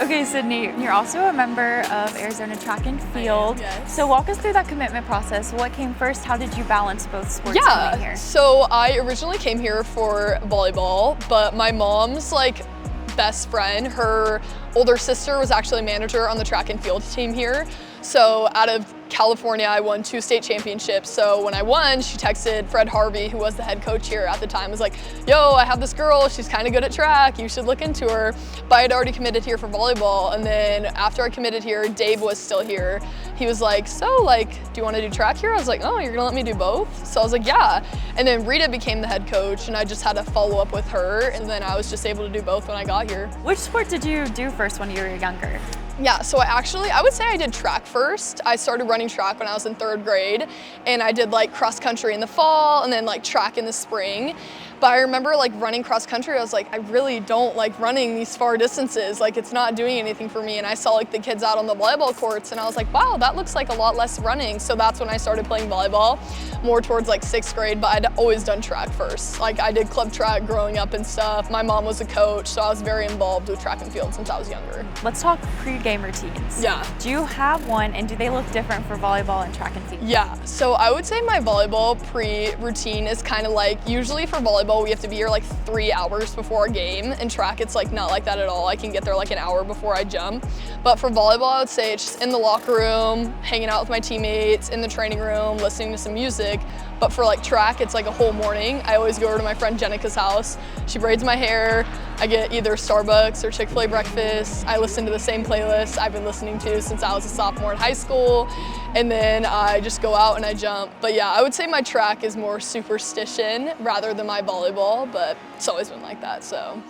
Okay, Sydney, you're also a member of Arizona Track and Field. Yes. So walk us through that commitment process. What came first? How did you balance both sports coming here? So I originally came here for volleyball, but my mom's best friend, her older sister was actually a manager on the track and field team here. So out of California, I won 2 state championships. So when I won, she texted Fred Harvey, who was the head coach here at the time, was like, yo, I have this girl, she's kind of good at track, you should look into her. But I had already committed here for volleyball. And then after I committed here, Dave was still here. He was like, so do you want to do track here? I was like, oh, you're gonna let me do both? So I was like, yeah. And then Rita became the head coach and I just had to follow up with her. And then I was just able to do both when I got here. Which sport did you do first when you were younger? Yeah, so I would say I did track first. I started running track when I was in 3rd grade, and I did cross country in the fall and then track in the spring. But I remember running cross country, I was like, I really don't like running these far distances. It's not doing anything for me. And I saw the kids out on the volleyball courts and I was like, wow, that looks like a lot less running. So that's when I started playing volleyball, more towards 6th grade, but I'd always done track first. I did club track growing up and stuff. My mom was a coach, so I was very involved with track and field since I was younger. Let's talk pre-game routines. Yeah. Do you have one, and do they look different for volleyball and track and field? Yeah, so I would say my volleyball pre-routine is kind of usually for volleyball, we have to be here 3 hours before a game. In track, it's not like that at all. I can get there an hour before I jump. But for volleyball, I would say it's just in the locker room, hanging out with my teammates, in the training room, listening to some music. But for track, it's a whole morning. I always go over to my friend Jenica's house. She braids my hair. I get either Starbucks or Chick-fil-A breakfast. I listen to the same playlist I've been listening to since I was a sophomore in high school. And then I just go out and I jump. But yeah, I would say my track is more superstition rather than my volleyball, but it's always been like that, so.